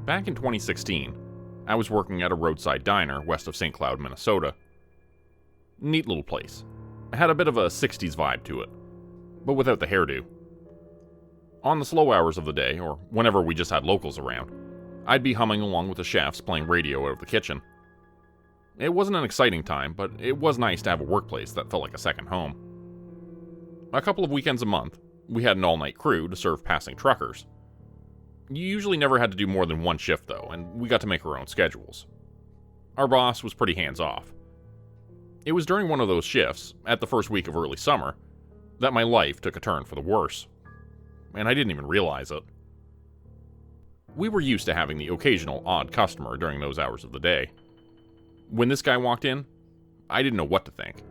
Back in 2016, I was working at a roadside diner west of St. Cloud, Minnesota. Neat little place. It had a bit of a 60s vibe to it, but without the hairdo. On the slow hours of the day, or whenever we just had locals around, I'd be humming along with the chefs playing radio out of the kitchen. It wasn't an exciting time, but it was nice to have a workplace that felt like a second home. A couple of weekends a month, we had an all-night crew to serve passing truckers. You usually never had to do more than one shift though, and we got to make our own schedules. Our boss was pretty hands-off. It was during one of those shifts, at the first week of early summer, that my life took a turn for the worse. And I didn't even realize it. We were used to having the occasional odd customer during those hours of the day. When this guy walked in, I didn't know what to think.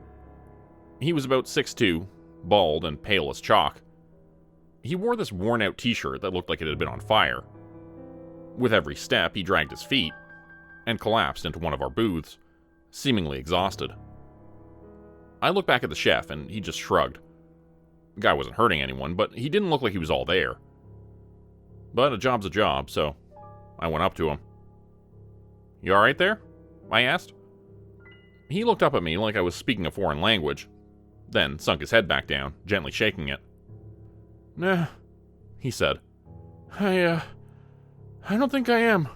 He was about 6'2", bald and pale as chalk. He wore this worn-out t-shirt that looked like it had been on fire. With every step, he dragged his feet and collapsed into one of our booths, seemingly exhausted. I looked back at the chef and he just shrugged. The guy wasn't hurting anyone, but he didn't look like he was all there. But a job's a job, so I went up to him. "You alright there?" I asked. He looked up at me like I was speaking a foreign language, then sunk his head back down, gently shaking it. "Nah," he said. I don't think I am."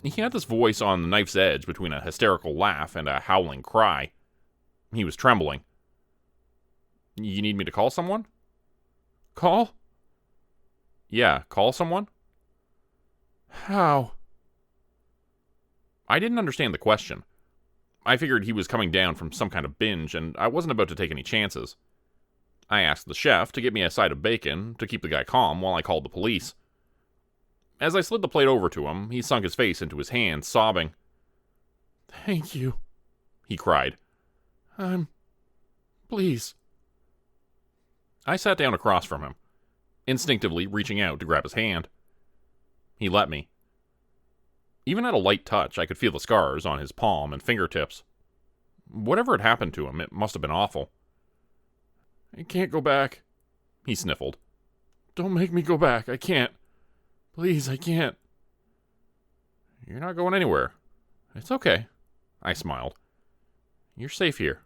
He had this voice on the knife's edge between a hysterical laugh and a howling cry. He was trembling. "You need me to call someone?" "Call?" "Yeah, call someone." "How?" I didn't understand the question. I figured he was coming down from some kind of binge, and I wasn't about to take any chances. I asked the chef to get me a side of bacon to keep the guy calm while I called the police. As I slid the plate over to him, he sunk his face into his hands, sobbing. "Thank you," he cried. Please." I sat down across from him, instinctively reaching out to grab his hand. He let me. Even at a light touch, I could feel the scars on his palm and fingertips. Whatever had happened to him, it must have been awful. "I can't go back," he sniffled. "Don't make me go back. I can't. Please, I can't." "You're not going anywhere. It's okay," I smiled. "You're safe here."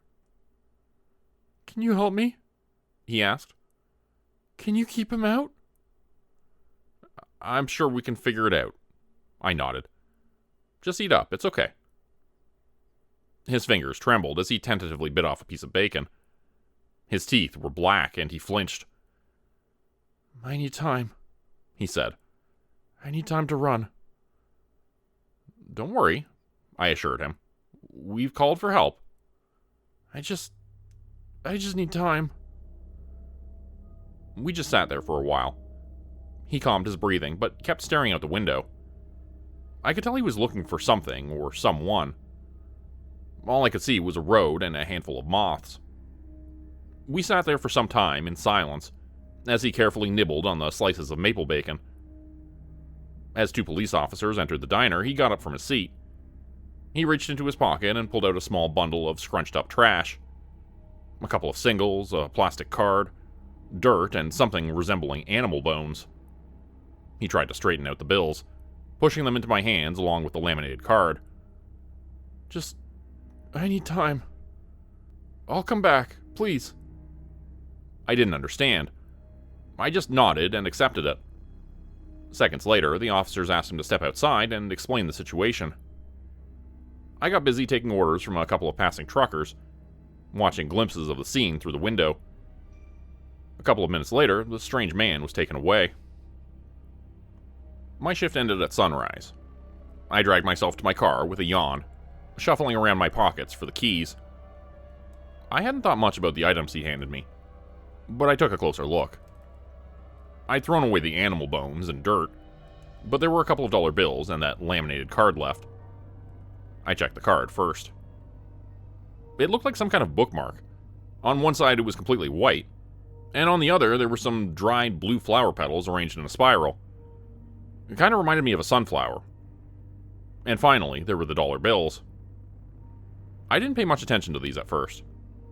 "Can you help me?" he asked. "Can you keep him out?" "I'm sure we can figure it out," I nodded. "Just eat up, it's okay." His fingers trembled as he tentatively bit off a piece of bacon. His teeth were black and he flinched. "I need time," he said. "I need time to run." "Don't worry," I assured him. "We've called for help." I just need time." We just sat there for a while. He calmed his breathing, but kept staring out the window. I could tell he was looking for something or someone. All I could see was a road and a handful of moths. We sat there for some time in silence, as he carefully nibbled on the slices of maple bacon. As two police officers entered the diner, he got up from his seat. He reached into his pocket and pulled out a small bundle of scrunched-up trash. A couple of singles, a plastic card, dirt, and something resembling animal bones. He tried to straighten out the bills, pushing them into my hands along with the laminated card. I need time. I'll come back, please." I didn't understand. I just nodded and accepted it. Seconds later, the officers asked him to step outside and explain the situation. I got busy taking orders from a couple of passing truckers, watching glimpses of the scene through the window. A couple of minutes later, the strange man was taken away. My shift ended at sunrise. I dragged myself to my car with a yawn, shuffling around my pockets for the keys. I hadn't thought much about the items he handed me, but I took a closer look. I'd thrown away the animal bones and dirt, but there were a couple of dollar bills and that laminated card left. I checked the card first. It looked like some kind of bookmark. On one side it was completely white, and on the other there were some dried blue flower petals arranged in a spiral. It kind of reminded me of a sunflower. And finally, there were the dollar bills. I didn't pay much attention to these at first,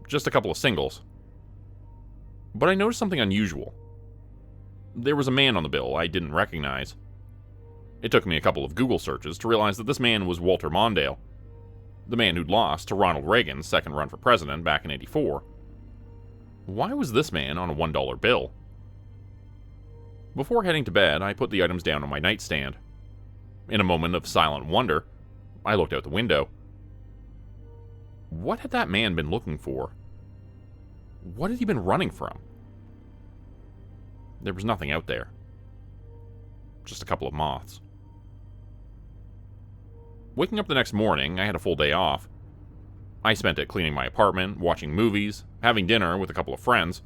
just a couple of singles. But I noticed something unusual. There was a man on the bill I didn't recognize. It took me a couple of Google searches to realize that this man was Walter Mondale, the man who'd lost to Ronald Reagan's second run for president back in '84. Why was this man on a $1 bill? Before heading to bed, I put the items down on my nightstand. In a moment of silent wonder, I looked out the window. What had that man been looking for? What had he been running from? There was nothing out there. Just a couple of moths. Waking up the next morning, I had a full day off. I spent it cleaning my apartment, watching movies, having dinner with a couple of friends,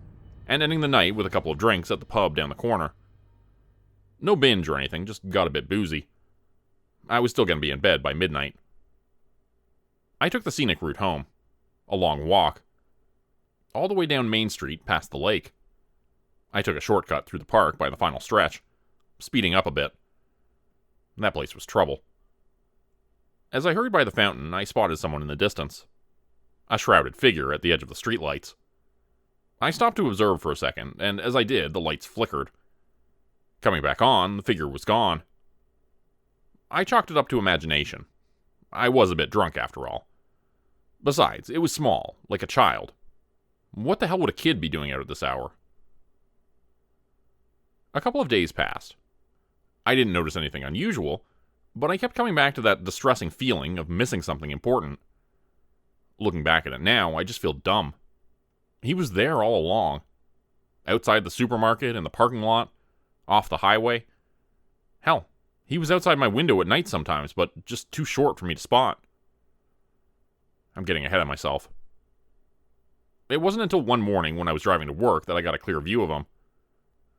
and ending the night with a couple of drinks at the pub down the corner. No binge or anything, just got a bit boozy. I was still going to be in bed by midnight. I took the scenic route home. A long walk. All the way down Main Street past the lake. I took a shortcut through the park by the final stretch, speeding up a bit. That place was trouble. As I hurried by the fountain, I spotted someone in the distance. A shrouded figure at the edge of the streetlights. I stopped to observe for a second, and as I did, the lights flickered. Coming back on, the figure was gone. I chalked it up to imagination. I was a bit drunk after all. Besides, it was small, like a child. What the hell would a kid be doing out at this hour? A couple of days passed. I didn't notice anything unusual, but I kept coming back to that distressing feeling of missing something important. Looking back at it now, I just feel dumb. He was there all along. Outside the supermarket, in the parking lot, off the highway. Hell, he was outside my window at night sometimes, but just too short for me to spot. I'm getting ahead of myself. It wasn't until one morning when I was driving to work that I got a clear view of him.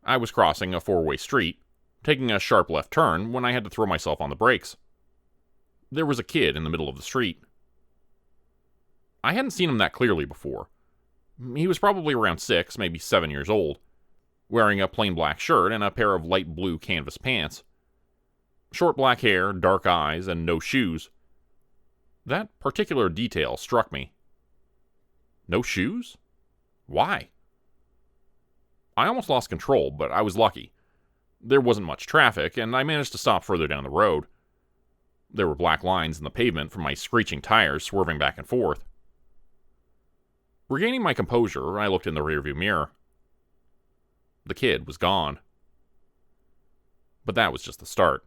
I was crossing a four-way street, taking a sharp left turn when I had to throw myself on the brakes. There was a kid in the middle of the street. I hadn't seen him that clearly before. He was probably around 6, maybe 7 years old, wearing a plain black shirt and a pair of light blue canvas pants. Short black hair, dark eyes, and no shoes. That particular detail struck me. No shoes? Why? I almost lost control, but I was lucky. There wasn't much traffic, and I managed to stop further down the road. There were black lines in the pavement from my screeching tires swerving back and forth. Regaining my composure, I looked in the rearview mirror. The kid was gone. But that was just the start.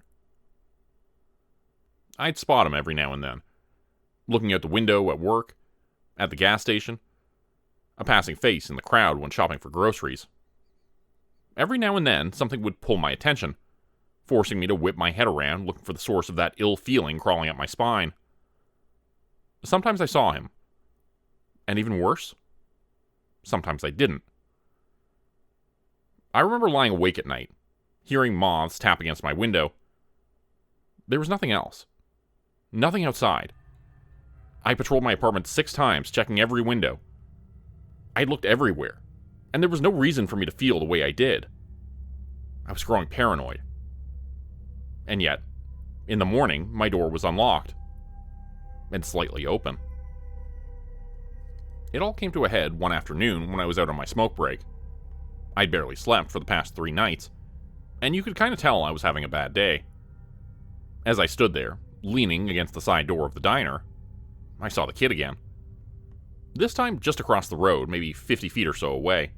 I'd spot him every now and then, looking out the window at work, at the gas station, a passing face in the crowd when shopping for groceries. Every now and then, something would pull my attention, forcing me to whip my head around looking for the source of that ill feeling crawling up my spine. Sometimes I saw him. And even worse, sometimes I didn't. I remember lying awake at night, hearing moths tap against my window. There was nothing else. Nothing outside. I patrolled my apartment 6 times, checking every window. I looked everywhere, and there was no reason for me to feel the way I did. I was growing paranoid. And yet, in the morning, my door was unlocked, and slightly open. It all came to a head one afternoon when I was out on my smoke break. I'd barely slept for the past 3 nights, and you could kind of tell I was having a bad day. As I stood there, leaning against the side door of the diner, I saw the kid again. This time just across the road, maybe 50 feet or so away.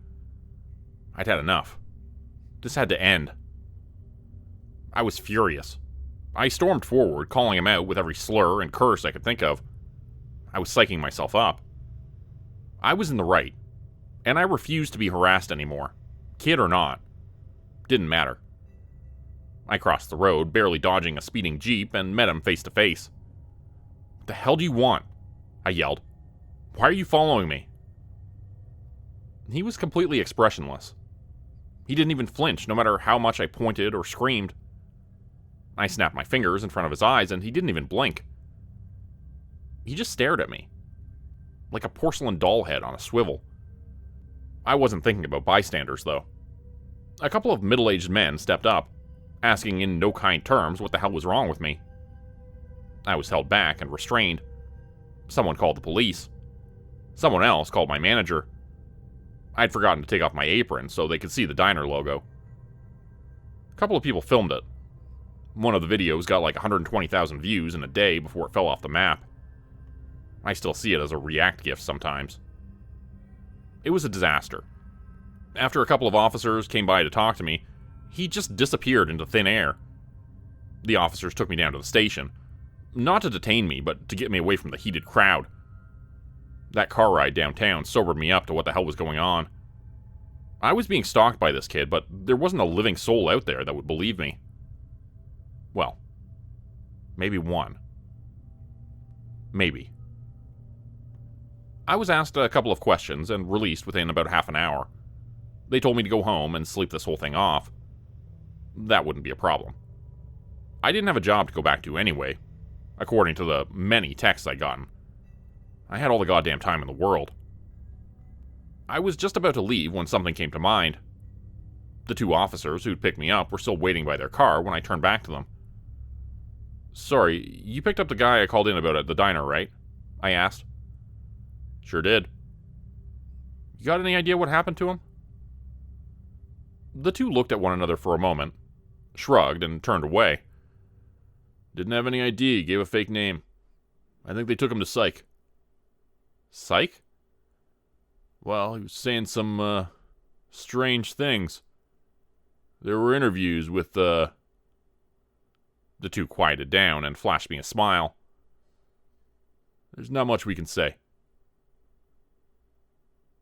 I'd had enough. This had to end. I was furious. I stormed forward, calling him out with every slur and curse I could think of. I was psyching myself up. I was in the right, and I refused to be harassed anymore, kid or not. Didn't matter. I crossed the road, barely dodging a speeding Jeep, and met him face to face. "What the hell do you want?" I yelled. "Why are you following me?" He was completely expressionless. He didn't even flinch, no matter how much I pointed or screamed. I snapped my fingers in front of his eyes, and he didn't even blink. He just stared at me, like a porcelain doll head on a swivel. I wasn't thinking about bystanders, though. A couple of middle-aged men stepped up, asking in no kind terms what the hell was wrong with me. I was held back and restrained. Someone called the police. Someone else called my manager. I'd forgotten to take off my apron so they could see the diner logo. A couple of people filmed it. One of the videos got like 120,000 views in a day before it fell off the map. I still see it as a React GIF sometimes. It was a disaster. After a couple of officers came by to talk to me, he just disappeared into thin air. The officers took me down to the station. Not to detain me, but to get me away from the heated crowd. That car ride downtown sobered me up to what the hell was going on. I was being stalked by this kid, but there wasn't a living soul out there that would believe me. Well, maybe one. Maybe. I was asked a couple of questions and released within about half an hour. They told me to go home and sleep this whole thing off. That wouldn't be a problem. I didn't have a job to go back to anyway, according to the many texts I'd gotten. I had all the goddamn time in the world. I was just about to leave when something came to mind. The two officers who'd picked me up were still waiting by their car when I turned back to them. "Sorry, you picked up the guy I called in about at the diner, right?" I asked. "Sure did." "You got any idea what happened to him?" The two looked at one another for a moment, shrugged, and turned away. "Didn't have any idea, he gave a fake name. I think they took him to psych." "Psych?" "Well, he was saying some, strange things. There were interviews with, The two quieted down and flashed me a smile. "There's not much we can say."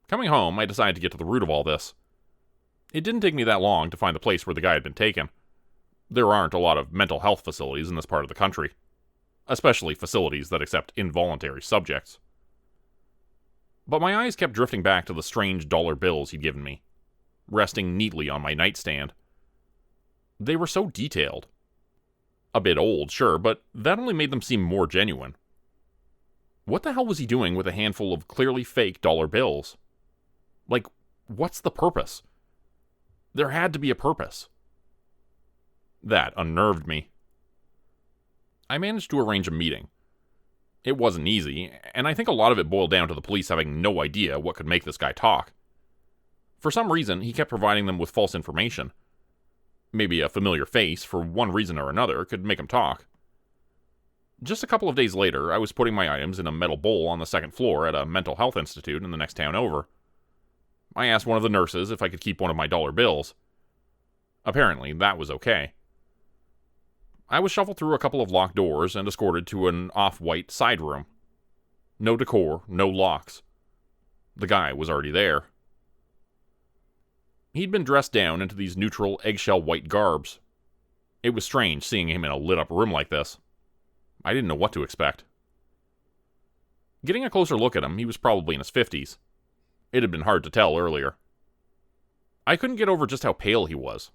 Coming home, I decided to get to the root of all this. It didn't take me that long to find the place where the guy had been taken. There aren't a lot of mental health facilities in this part of the country, especially facilities that accept involuntary subjects. But my eyes kept drifting back to the strange dollar bills he'd given me, resting neatly on my nightstand. They were so detailed. A bit old, sure, but that only made them seem more genuine. What the hell was he doing with a handful of clearly fake dollar bills? Like, what's the purpose? There had to be a purpose. That unnerved me. I managed to arrange a meeting. It wasn't easy, and I think a lot of it boiled down to the police having no idea what could make this guy talk. For some reason, he kept providing them with false information. Maybe a familiar face, for one reason or another, could make him talk. Just a couple of days later, I was putting my items in a metal bowl on the second floor at a mental health institute in the next town over. I asked one of the nurses if I could keep one of my dollar bills. Apparently, that was okay. I was shuffled through a couple of locked doors and escorted to an off-white side room. No decor, no locks. The guy was already there. He'd been dressed down into these neutral eggshell white garbs. It was strange seeing him in a lit-up room like this. I didn't know what to expect. Getting a closer look at him, he was probably in his 50s. It had been hard to tell earlier. I couldn't get over just how pale he was.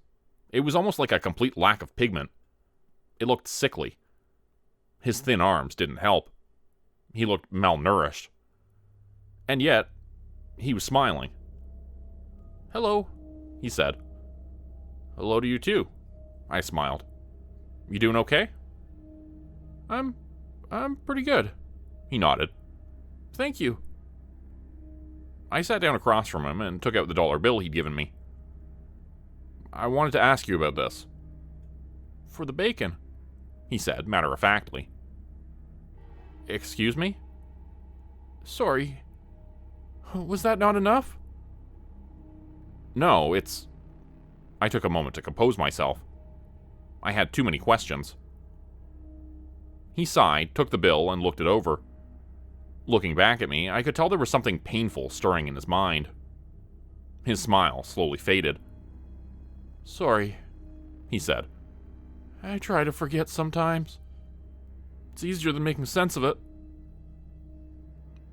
It was almost like a complete lack of pigment. It looked sickly. His thin arms didn't help. He looked malnourished. And yet, he was smiling. "Hello," he said. "Hello to you too," I smiled. "You doing okay?" I'm pretty good," he nodded. "Thank you." I sat down across from him and took out the dollar bill he'd given me. "I wanted to ask you about this." "For the bacon," he said, matter-of-factly. "Excuse me?" "Sorry. Was that not enough?" "No, it's..." I took a moment to compose myself. I had too many questions. He sighed, took the bill, and looked it over. Looking back at me, I could tell there was something painful stirring in his mind. His smile slowly faded. "Sorry," he said. "I try to forget sometimes. It's easier than making sense of it."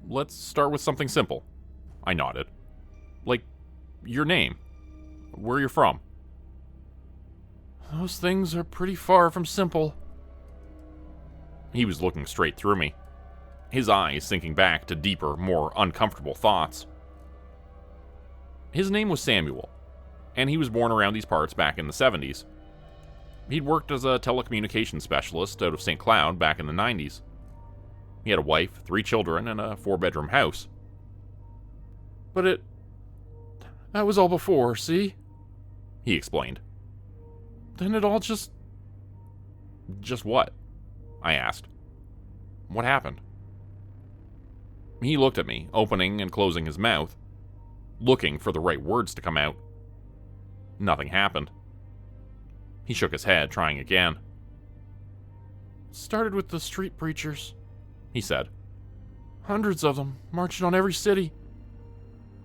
"Let's start with something simple," I nodded. "Like, your name. Where you're from." "Those things are pretty far from simple." He was looking straight through me, his eyes sinking back to deeper, more uncomfortable thoughts. His name was Samuel, and he was born around these parts back in the 70s. He'd worked as a telecommunications specialist out of St. Cloud back in the 90s. He had a wife, 3 children, and a 4-bedroom house. But that was all before, see?" he explained. "Then it all just Just what? I asked. What happened? He looked at me, opening and closing his mouth, looking for the right words to come out. Nothing happened. He shook his head, trying again. It started with the street preachers, he said. Hundreds of them, marching on every city.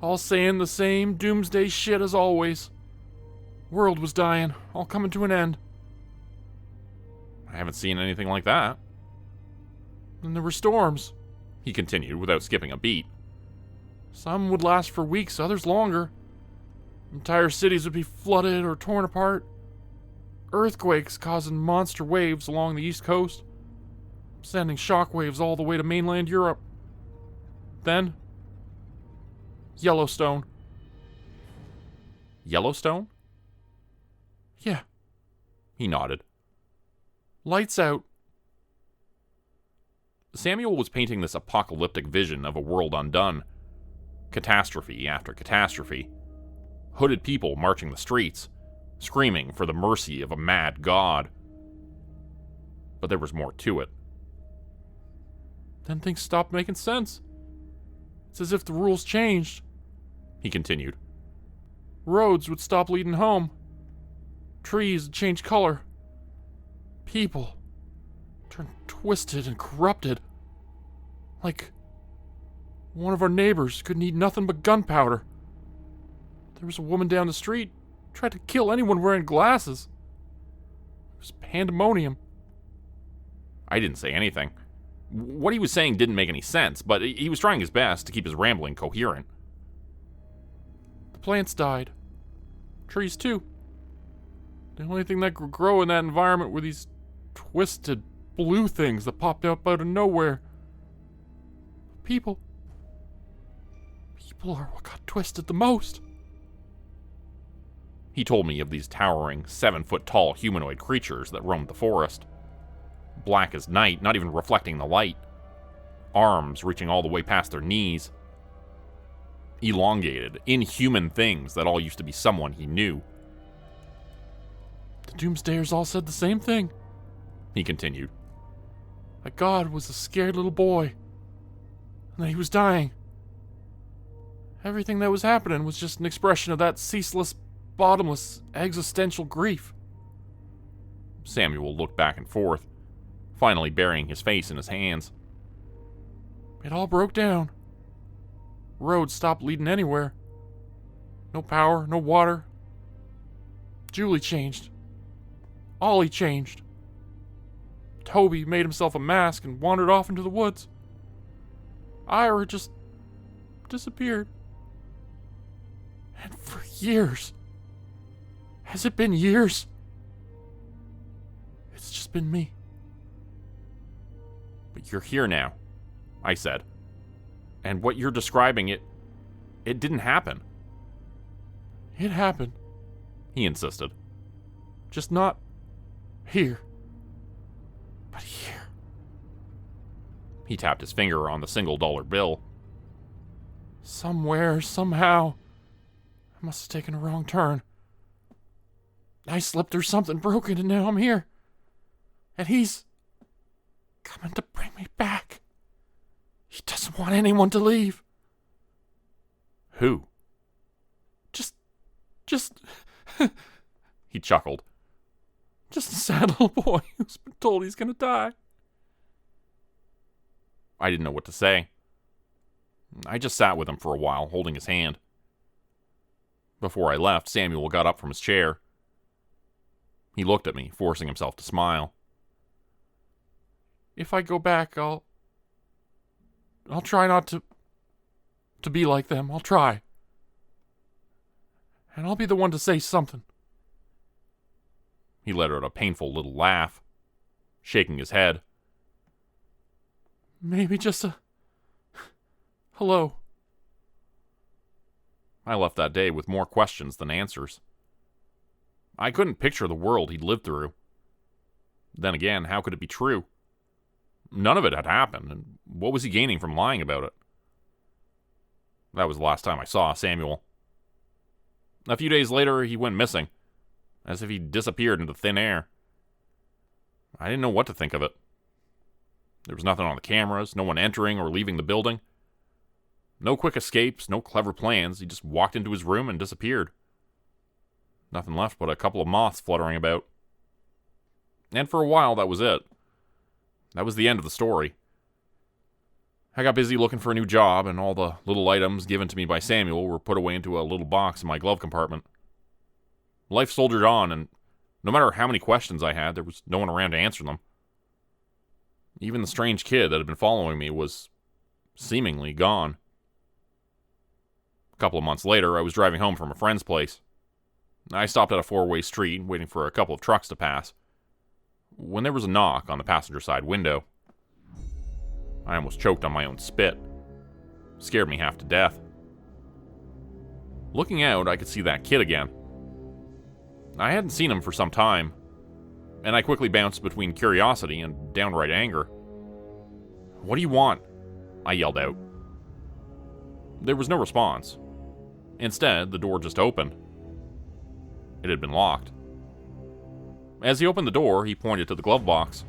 All saying the same doomsday shit as always. World was dying, all coming to an end. I haven't seen anything like that. And there were storms, he continued without skipping a beat. Some would last for weeks, others longer. Entire cities would be flooded or torn apart. Earthquakes causing monster waves along the east coast, sending shockwaves all the way to mainland Europe. Then, Yellowstone. Yellowstone? Yeah. He nodded. Lights out. Samuel was painting this apocalyptic vision of a world undone. Catastrophe after catastrophe. Hooded people marching the streets, screaming for the mercy of a mad god. But there was more to it. Then things stopped making sense. It's as if the rules changed, he continued. Roads would stop leading home. Trees would change color. People turned twisted and corrupted. Like one of our neighbors couldn't eat nothing but gunpowder. There was a woman down the street tried to kill anyone wearing glasses. It was pandemonium. I didn't say anything. What he was saying didn't make any sense, but he was trying his best to keep his rambling coherent. The plants died. Trees too. The only thing that could grow in that environment were these twisted blue things that popped up out of nowhere. People are what got twisted the most. He told me of these towering, 7-foot-tall humanoid creatures that roamed the forest. Black as night, not even reflecting the light. Arms reaching all the way past their knees. Elongated, inhuman things that all used to be someone he knew. The Doomsdayers all said the same thing, he continued. That God was a scared little boy, and that he was dying. Everything that was happening was just an expression of that ceaseless, bottomless, existential grief. Samuel looked back and forth, finally burying his face in his hands. It all broke down. Roads stopped leading anywhere. No power, no water. Julie changed. Ollie changed. Toby made himself a mask and wandered off into the woods. Ira just disappeared. And for years. Has it been years? It's just been me. But you're here now, I said. And what you're describing, it didn't happen. It happened, he insisted. Just not here, but here. He tapped his finger on the $1 bill. Somewhere, somehow, I must have taken a wrong turn. I slipped through something broken and now I'm here. And he's coming to bring me back. He doesn't want anyone to leave. Who? Just he chuckled. Just a sad little boy who's been told he's gonna die. I didn't know what to say. I just sat with him for a while, holding his hand. Before I left, Samuel got up from his chair. He looked at me, forcing himself to smile. If I go back, I'll try not to be like them. I'll try. And I'll be the one to say something. He let out a painful little laugh, shaking his head. Maybe just a hello. I left that day with more questions than answers. I couldn't picture the world he'd lived through. Then again, how could it be true? None of it had happened, and what was he gaining from lying about it? That was the last time I saw Samuel. A few days later, he went missing, as if he disappeared into thin air. I didn't know what to think of it. There was nothing on the cameras, no one entering or leaving the building. No quick escapes, no clever plans. He just walked into his room and disappeared. Nothing left but a couple of moths fluttering about. And for a while, that was it. That was the end of the story. I got busy looking for a new job, and all the little items given to me by Samuel were put away into a little box in my glove compartment. Life soldiered on, and no matter how many questions I had, there was no one around to answer them. Even the strange kid that had been following me was seemingly gone. A couple of months later, I was driving home from a friend's place. I stopped at a four-way street, waiting for a couple of trucks to pass, when there was a knock on the passenger side window. I almost choked on my own spit. It scared me half to death. Looking out, I could see that kid again. I hadn't seen him for some time, and I quickly bounced between curiosity and downright anger. "What do you want?" I yelled out. There was no response. Instead, the door just opened. It had been locked. As he opened the door, he pointed to the glove box.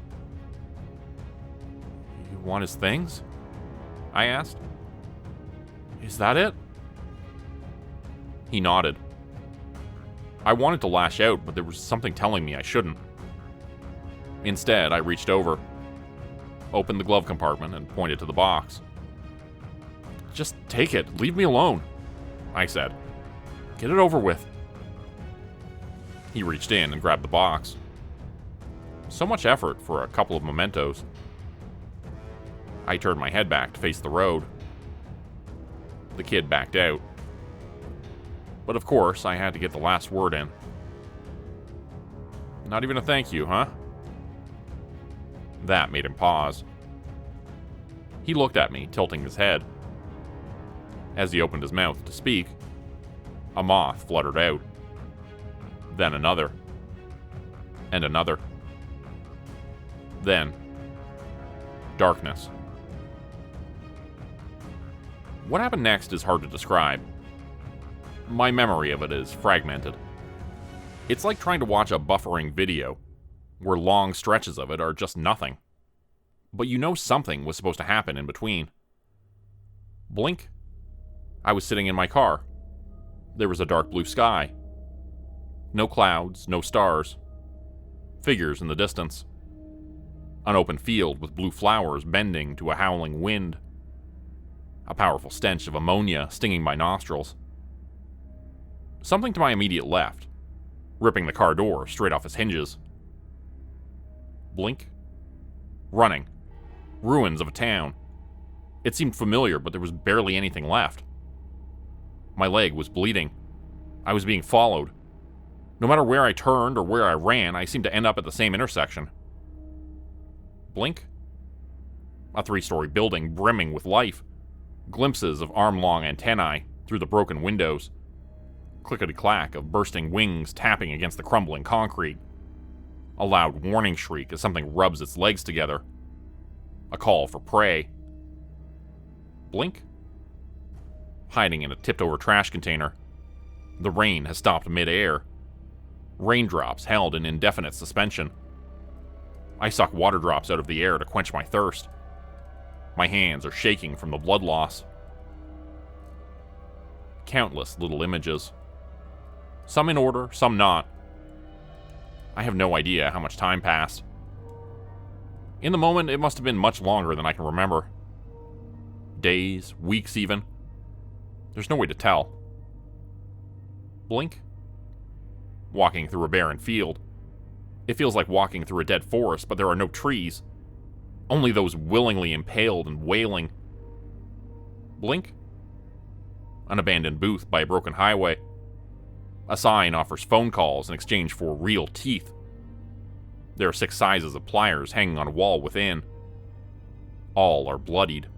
"You want his things?" I asked. "Is that it?" He nodded. I wanted to lash out, but there was something telling me I shouldn't. Instead, I reached over, opened the glove compartment, and pointed to the box. "Just take it. Leave me alone," I said. "Get it over with." He reached in and grabbed the box. So much effort for a couple of mementos. I turned my head back to face the road. The kid backed out. But of course, I had to get the last word in. "Not even a thank you, huh?" That made him pause. He looked at me, tilting his head. As he opened his mouth to speak, a moth fluttered out. Then another. And another. Then darkness. What happened next is hard to describe. My memory of it is fragmented. It's like trying to watch a buffering video, where long stretches of it are just nothing. But you know something was supposed to happen in between. Blink. I was sitting in my car. There was a dark blue sky. No clouds, no stars. Figures in the distance. An open field with blue flowers bending to a howling wind. A powerful stench of ammonia stinging my nostrils. Something to my immediate left, ripping the car door straight off its hinges. Blink. Running. Ruins of a town. It seemed familiar, but there was barely anything left. My leg was bleeding. I was being followed. No matter where I turned or where I ran, I seemed to end up at the same intersection. Blink. A 3-story building brimming with life. Glimpses of arm-long antennae through the broken windows. Clickety-clack of bursting wings tapping against the crumbling concrete. A loud warning shriek as something rubs its legs together. A call for prey. Blink. Hiding in a tipped-over trash container. The rain has stopped mid-air. Raindrops held in indefinite suspension. I suck water drops out of the air to quench my thirst. My hands are shaking from the blood loss. Countless little images. Some in order, some not. I have no idea how much time passed. In the moment, it must have been much longer than I can remember. Days, weeks even. There's no way to tell. Blink. Walking through a barren field. It feels like walking through a dead forest, but there are no trees. Only those willingly impaled and wailing. Blink. An abandoned booth by a broken highway. A sign offers phone calls in exchange for real teeth. There are 6 sizes of pliers hanging on a wall within. All are bloodied.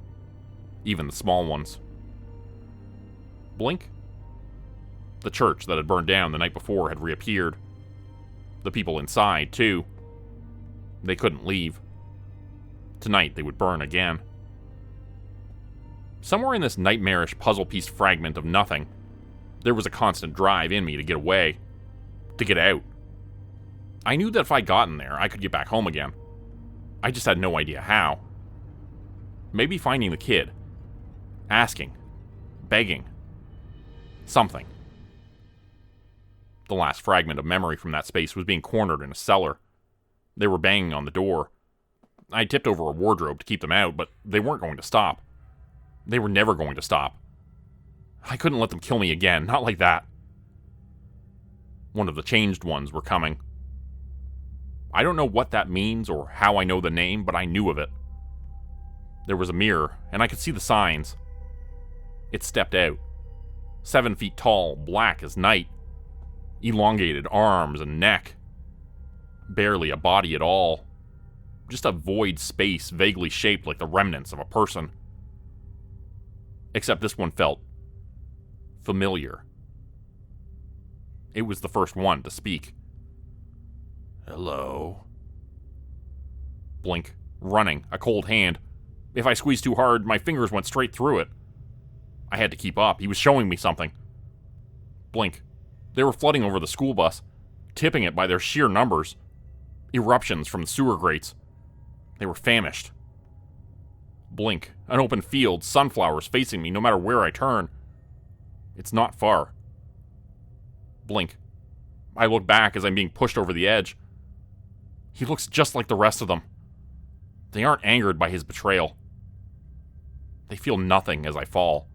Even the small ones. Blink. The church that had burned down the night before had reappeared. The people inside, too. They couldn't leave. Tonight they would burn again. Somewhere in this nightmarish puzzle piece fragment of nothing, there was a constant drive in me to get away. To get out. I knew that if I got in there, I could get back home again. I just had no idea how. Maybe finding the kid. Asking. Begging. Something. The last fragment of memory from that space was being cornered in a cellar. They were banging on the door. I tipped over a wardrobe to keep them out, but they weren't going to stop. They were never going to stop. I couldn't let them kill me again, not like that. One of the changed ones were coming. I don't know what that means or how I know the name, but I knew of it. There was a mirror, and I could see the signs. It stepped out. 7 feet tall, black as night. Elongated arms and neck. Barely a body at all. Just a void space vaguely shaped like the remnants of a person. Except this one felt familiar. It was the first one to speak. Hello? Blink. Running. A cold hand. If I squeezed too hard, my fingers went straight through it. I had to keep up. He was showing me something. Blink. They were flooding over the school bus, tipping it by their sheer numbers. Eruptions from the sewer grates. They were famished. Blink. An open field, sunflowers facing me no matter where I turn. It's not far. Blink. I look back as I'm being pushed over the edge. He looks just like the rest of them. They aren't angered by his betrayal. They feel nothing as I fall.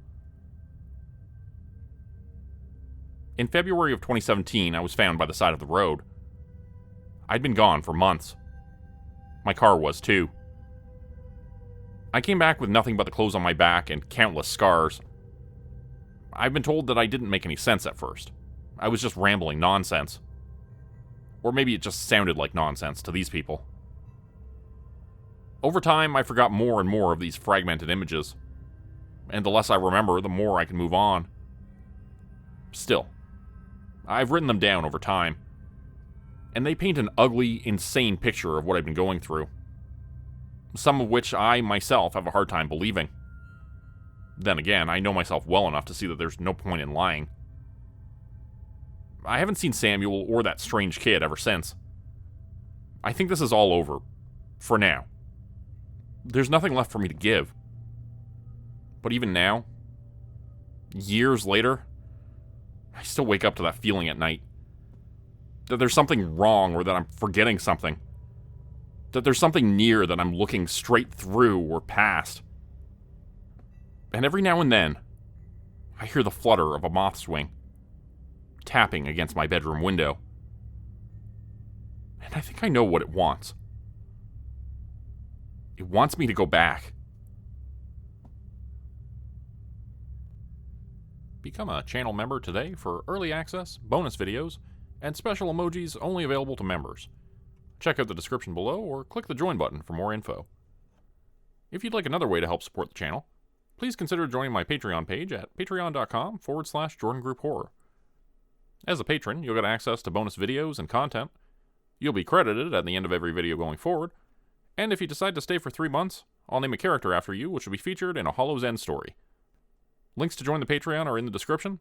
In February of 2017, I was found by the side of the road. I'd been gone for months. My car was too. I came back with nothing but the clothes on my back and countless scars. I've been told that I didn't make any sense at first. I was just rambling nonsense. Or maybe it just sounded like nonsense to these people. Over time, I forgot more and more of these fragmented images. And the less I remember, the more I can move on. Still, I've written them down over time. And they paint an ugly, insane picture of what I've been going through. Some of which I, myself, have a hard time believing. Then again, I know myself well enough to see that there's no point in lying. I haven't seen Samuel or that strange kid ever since. I think this is all over. For now. There's nothing left for me to give. But even now, years later, I still wake up to that feeling at night. That there's something wrong or that I'm forgetting something. That there's something near that I'm looking straight through or past. And every now and then, I hear the flutter of a moth's wing, tapping against my bedroom window. And I think I know what it wants. It wants me to go back. Become a channel member today for early access, bonus videos, and special emojis only available to members. Check out the description below or click the join button for more info. If you'd like another way to help support the channel, please consider joining my Patreon page at patreon.com/JordanGroupeHorror. As a patron, you'll get access to bonus videos and content. You'll be credited at the end of every video going forward. And if you decide to stay for 3 months, I'll name a character after you, which will be featured in a Hollow's End story. Links to join the Patreon are in the description.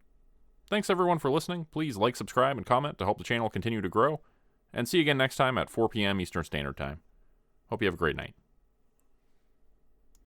Thanks everyone for listening. Please like, subscribe, and comment to help the channel continue to grow. And see you again next time at 4 p.m. Eastern Standard Time. Hope you have a great night.